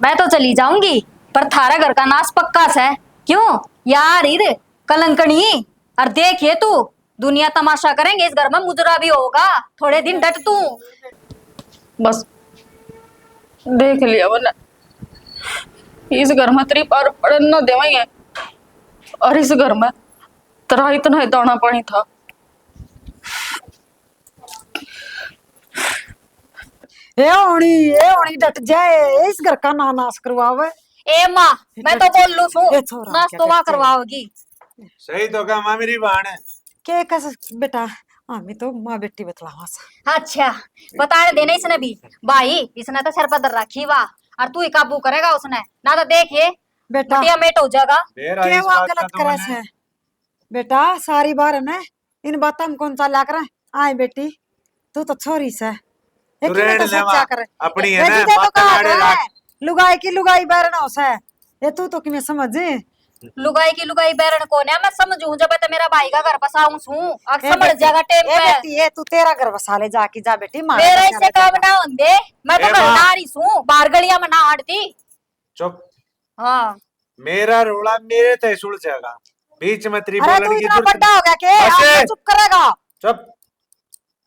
मैं तो चली जाऊंगी पर थारा घर का नाश पक्का से। क्यों यार इर कलंकनी, और देखिए तू दुनिया तमाशा करेंगे इस घर में, मुजरा भी होगा थोड़े दिन डट तू। बस देख लिया वरना इस घर में तेरी पार पड़न न देवेंगे, और इस घर में तेरा इतना दाना पानी था। ये होनी डट जाए इस घर का नाश करवावे ए माँ मैं तो बोल लू ये छू छोरा नाश क्या तो वहां करते हैं? करवाओगी। सही तो कहा माँ मेरी बहन है। के कस बेटा हमें तो माँ बेटी बतलावा सा अच्छा बता देना इसने भी भाई, इसने तो सर पर दर रखी वाह, और तू ही काबू करेगा उसने ना, तो देखिए बेटा मटिया मेट हो जाएगा। तेरा के इस वो बात का गलत तो करे मैंने- से बेटा सारी बार है ना इन बातों में कौन सा ला कर आए बेटी तू तो छोरी से एक तू ही में रेड़ तो ले सच्चा माँ, करे अपनी है ये ना चीजें तो बात कहा लाड़े है, लाट। लुगाई की लुगाई बैरना हो से ये तू तो कि मैं समझ लुगाई की लुगाई बैरन कौन है मैं समझू जब तो मेरा भाई का घर बसाऊं छू अब ए समझ बेटी, जाएगा टेम ए पे बेटी ये तू तेरा घर बसा ले जाके जा बेटी मारा मेरा बचा इससे ले काम जाके। ना होंगे मैं तो ए घर माँ। ना रही छू बाहर गलियां में ना हटती। चुप। हाँ मेरा रोड़ा मेरे तय सुल जाएगा, बीच में तेरी अरे बोलने तू की इतना जरूरत बड़ा हो गया के बस अब है। तो चुप करेगा। चुप।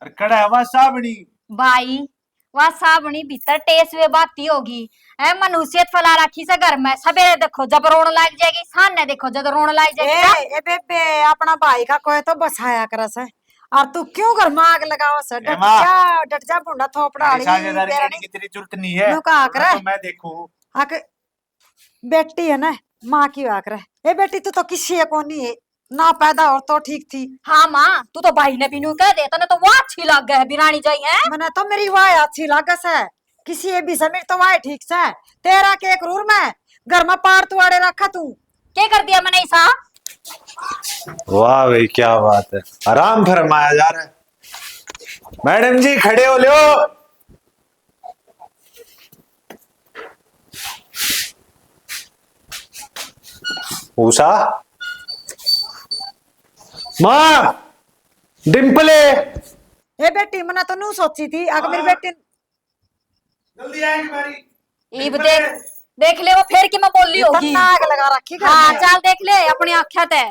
अरे कड़ा हवा साबणी। भाई वह साबणी भीतर टेस वे बाती होगी है मनुष्यत फैला रखी से घर में सवेरे देखो जब रोन लग जाएगी सामने देखो जब रोन लग जाएगी ए बेबे अपना भाई का कोई तो बसाया कर से और तू क्यों घर में आग लगाओ से माँ। डट जा बुंडा थोपड़ा मेरी साझेदारी करने की तेरी जरूरत नहीं है। नु का आकर हाँ, तो मैं देखूं। आके बेटी है ना माँ की आकर ए बेटी तू तो किसी को नहीं है ना पैदा और तो ठीक थी। हाँ माँ तू तो भाई ने बिनू कह दे तने तो वो अच्छी लग गए बिरानी जाई है मैंने तो मेरी वाह अच्छी लागस है किसी ए भी समीर तो वाह ठीक से तेरा के एक रूर में घर में पार तुआड़े रखा तू क्या कर दिया मैंने ऐसा। वाह भाई क्या बात है, आराम फरमाया जा रहा है। मैडम जी खड़े हो लो। उषा माँ डिम्पले ए बेटी मैंने तो नू सोची थी अगर मेरी बेटी जल्दी आएगी मेरी। ईब देख ले वो फिर की मैं बोल रही होगी। इतना आग लगा रखी घर हाँ में। चल देख ले अपनी आँखें ते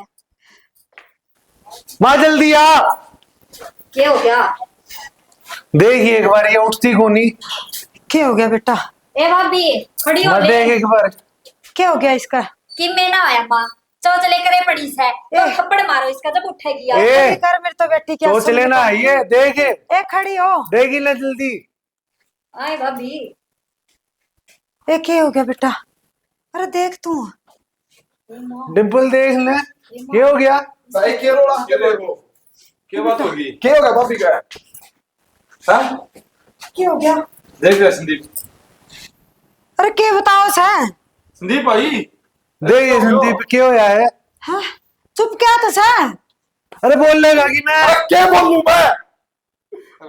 माँ जल्दी आ। क्या हो गया। देखिए एक बार ये उठती को नहीं। क्या हो गया बेटा ए भाभी खड़ी हो मैं ले देख एक बार। क्या हो गया इसका कि मैं ना आया माँ चोच लेकर पड़ी है तो थप्पड़ मारो इसका जब उठेगी यार। ए कर मेरी तो बेटी क्या सोच लेना ये देख ए खड़ी हो देगी ना जल्दी। आए भाभी ए क्या हो गया बेटा अरे देख तू डिम्पल देख ले क्या हो गया। भाई क्या रोड़ा क्या देखो क्या बात होगी क्या होगा भाभी का हाँ क्या हो गया देख रहे संदीप अरे क्या बताओ सर संदीप भाई देख ये संदीप क्या होया है। हाँ चुप क्या था सर अरे बोल लेगा कि मैं क्या बोलूं मैं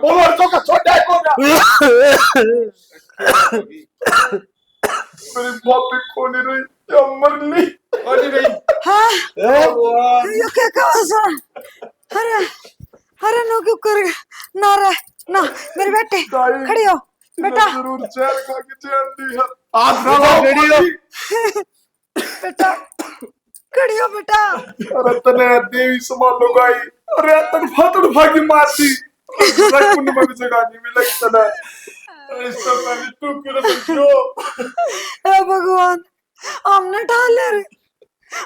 बोलो तो का छोटा है कौन मेरी भाभी खोने रही या मर ली खोने रही हाँ ए, ये क्या कहा सर अरे अरे नो क्यों कर ना रे ना मेरी बेटी खड़ी हो बेटा जरूर चैन खा के चैन दी है आज बेटा, खड़ी हो। बेटा खड़ी हो बेटा अरे तने देवी समान लगाई अरे तन भागी मारती रख मुन्ने में जगह नहीं मिला तना इससे पहले तू क्यों बच्चो हे भगवान हमने ढाले रे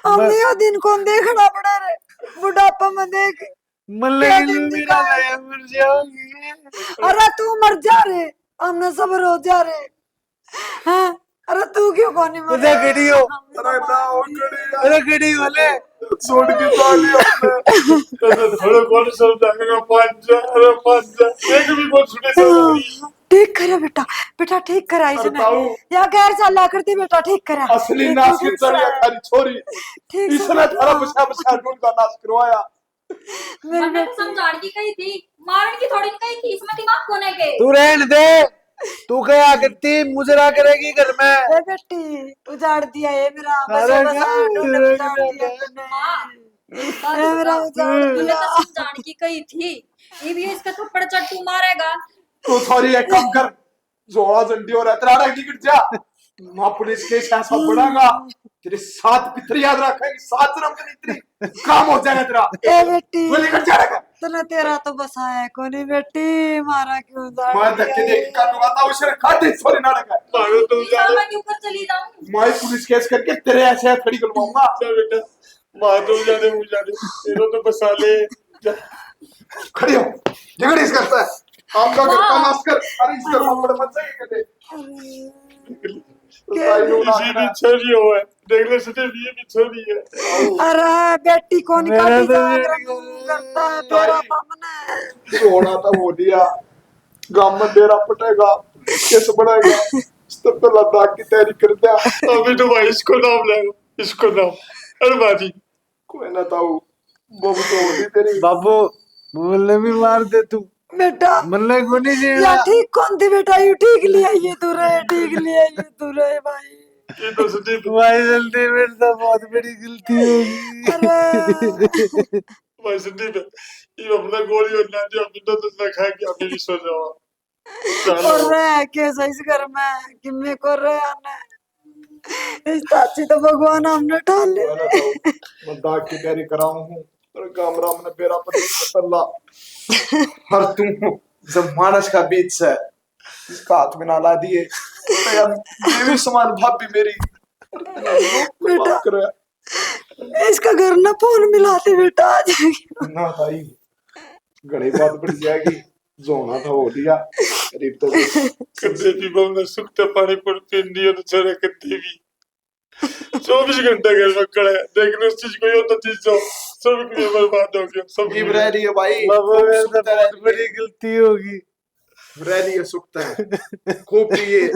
हमने ये दिन कौन देखना पड़ा रे बुढ़ापा में देख मल्ले क्या की दिन मेरा दिखाया? नया मर जाओगी। अरे तू मर जा रे हमने सबर हो जा रे हाँ अरे तू क्यों कौन नहीं उधर खड़ी हो। अरे ना हो गड़ी अरे खड़ी वाले छोड़ के ताली अपने थोड़ा कौन समझाएगा पांच जा एक भी कौन सुने समझ ठीक करा बेटा बेटा ठीक करा इसने ताऊ। या गैर चला करती बेटा ठीक करा असली नाश की चढ़िया खाली छोरी ठीक इसने थारा बसा ढूंढ का नाश करवाया मेरी मैंने तो समझाने की कही थी मारने की थोड़ी कही थी इसमें दिमाग कोने के। तू रहने दे। तू क्या करती मुजरा करेगी घर में। ए बेटी उजाड़ दिया ये मेरा अरे बसा बसा क्या ढूंढ उजाड़ उजाड़ दिया तूने ए मेरा उजाड़ मैंने दिया तो समझाने की कही थी ये भी इसका थप्पड़ चट्टू मारेगा। तू थोड़ी एक काम कर जोड़ा जंडी और इतना रख निकट जा मां पुलिस के साथ सब बढ़ागा तेरे 7 पितर याद रखेंगे 7 जन्म की इतनी काम हो जाएगा तेरा ए बेटी तू निकट जाएगा तूने तेरा तो बसाया कोनी बेटी मारा क्यों उजाड़ मैं धक्के दे के काटूंगा तो उसे खाते सॉरी नाटक है मारो तुम इस मैं के ऊपर चली जाऊं। मैं पुलिस केस करके तेरे ऐसे खड़ी करवाऊंगा चल बेटा मां तो जाने मुझे तेरे तो बसा ले खड़ी हो झगड़ी इस करता है आपका करता नाश कर अरे इसका थप्पड़ मत सही कर दे इसी भी छोरी हो है देख ले सटे ये भी छोरी है अरे बेटी को मेरा निकाल तो दिया ये- करता है तेरा सामने सोना था वो दिया गांव में डेरा पटेगा कैसे बढ़ाएगा तब तो लद्दाख की तैयारी कर दिया अभी तो भाई इसको नाम ले इसको नाम अरे बाजी कोई ना ताऊ वो तो होती तेरी बाबू बोलने भी मार दे तू बेटा मल्ले को नहीं या देना। ठीक कौन थी बेटा यू ठीक लिया ये तू रहे ठीक लिया ये तू रहे भाई ये तो संदीप भाई जल्दी, मेरी तो बहुत बड़ी गलती होगी। भाई संदीप ये अपना गोली और ना जो अपना तो ना खा के अभी भी सो जाओ। चलो और रह कैसा इस घर में कि मेरे को रह आना इस चाची तो भगवान हमने ठान ले। मैं ना मैं दाग की तैयारी कराऊं हूँ और कामरा में बेरा पति अल्लाह हर तुम जब मानस का बीच से इसका हाथ में ना ला दिए तो यार मेरी समान भाभी मेरी बेटा कर इसका घर ना फोन मिलाते बेटा आ जाएगी। ना भाई घड़ी बात बढ़ जाएगी जो होना था हो लिया करीब तो कद्दे भी बमना सुखते पानी पर पिंडी और चढ़े कद्दे भी 24 घंटे घर में खड़ा है देखने उस चीज को ये तो चीज जो सब के बर्बाद हो गया सब जीव रह रही है भाई बाबा खूब मेरी तो सुखता बहुत रह बड़ी गलती होगी। रही है सुखता है खूब पिए।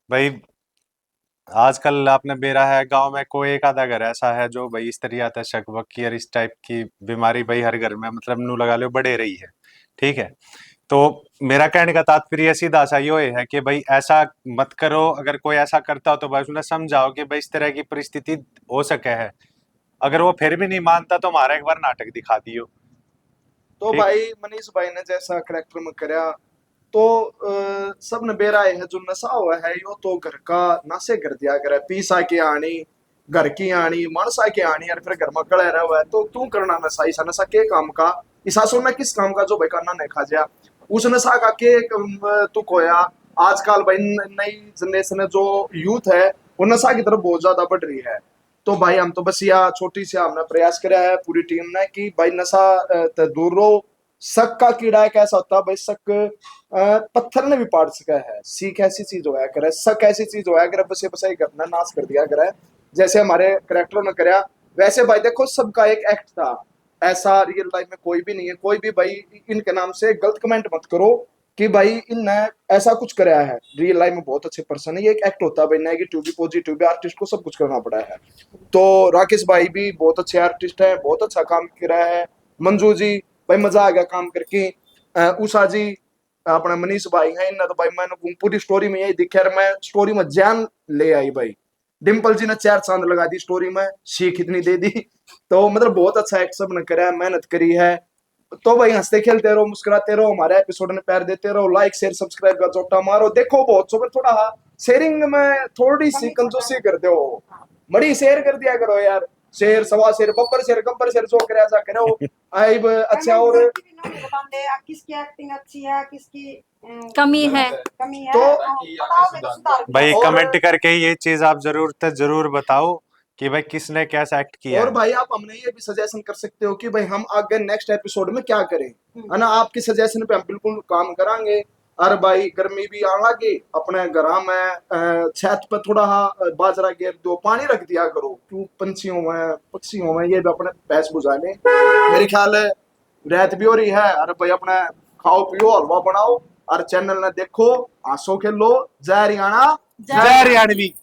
भाई आजकल आपने बेरा है गांव में कोई एक आधा घर ऐसा है जो भाई इस तरह आता शक वक्की और इस टाइप की बीमारी भाई हर घर में मतलब नू लगा लो बढ़े रही है। ठीक है, तो मेरा कहने का तात्पर्य सीधा सा ये है कि भाई ऐसा मत करो, अगर कोई ऐसा करता हो तो भाई उन्हें समझाओ कि भाई इस तरह की परिस्थिति हो सके है। अगर वो फिर भी नहीं मानता तो हमारा एक बार नाटक दिखा दियो। तो ठीक। भाई मनीष भाई ने जैसा करेक्टर में करया तो सब ने बेराए है जो नशा हुआ है यो तो घर का नशे कर दिया करे पीसा के आनी घर की आनी मनसा के आनी और फिर घर में कड़े रहा हुआ है तो क्यों करना नशा ऐसा नशा के काम का इसा सोना किस काम का जो भाई करना नहीं खा जा उस नशा का के तू खोया। आजकल भाई नई जनरेशन जो यूथ है वो नशा की तरफ बहुत ज्यादा बढ़ रही है। तो भाई हम तो बस यह छोटी सी हमने प्रयास किया है पूरी टीम ने कि भाई नशा ते दूर रहो। शक का कीड़ा एक ऐसा होता है भाई शक पत्थर ने भी पाड़ सका है। सीख ऐसी चीज होया करे शक ऐसी चीज होया करे बस ये बसाई करना नाश कर दिया करे जैसे हमारे करेक्टरों ने कराया वैसे भाई देखो सबका एक एक्ट था ऐसा रियल लाइफ में कोई भी नहीं है। कोई भी भाई इनके नाम से गलत कमेंट मत करो कि भाई इनने ऐसा कुछ कराया है। रियल लाइफ में बहुत अच्छे पर्सन है ये एक एक्ट होता है भाई नेगेटिव भी पॉजिटिव भी आर्टिस्ट को सब कुछ करना पड़ा है। तो राकेश भाई भी बहुत अच्छे आर्टिस्ट है बहुत अच्छा काम कर रहा है। मंजू जी भाई मजा आ गया काम करके। उषा जी अपना मनीष भाई है इन्हें तो भाई मैंने पूरी स्टोरी में यही दिखा मैं स्टोरी में जान ले आई भाई। डिम्पल जी ने 4 चांद लगा दी स्टोरी में सीख इतनी दे दी। तो मतलब बहुत अच्छा एक्ट सब ने करा है मेहनत करी है। तो भाई हंसते खेलते रहो मुस्कुराते रहो हमारे एपिसोड में प्यार देते रहो लाइक शेयर सब्सक्राइब का चोटा मारो। देखो बहुत सुपर थोड़ा शेयरिंग में थोड़ी सी कंजूसी कर दो बड़ी शेयर कर दिया करो यार शेयर सवा शेयर बब्बर शेयर जो करे ऐसा करो आई अच्छा। और बता दे किसकी एक्टिंग अच्छी है किसकी कमी है। कमी है तो बताओगे तो सुधार भाई और- कमेंट करके ये चीज आप जरूर बताओ कि भाई किसने कैसा एक्ट किया और है। भाई आप हमने ये भी सजेशन कर सकते हो कि भाई हम आगे नेक्स्ट एपिसोड में क्या करें है ना। आपकी सजेशन पे हम बिल्कुल काम करांगे। अरे भाई गर्मी भी आने लगी अपने घर में छत पे थोड़ा बाजरा गिर दो पानी रख दिया करो क्यों पक्षियों में ये भी अपने पैस बुझाने मेरे ख्याल है रात भी हो रही है। अरे भाई अपने खाओ पियो हलवा बनाओ और चैनल ने देखो आंसू खेलो जय हरियाणा जय हरियाणवी।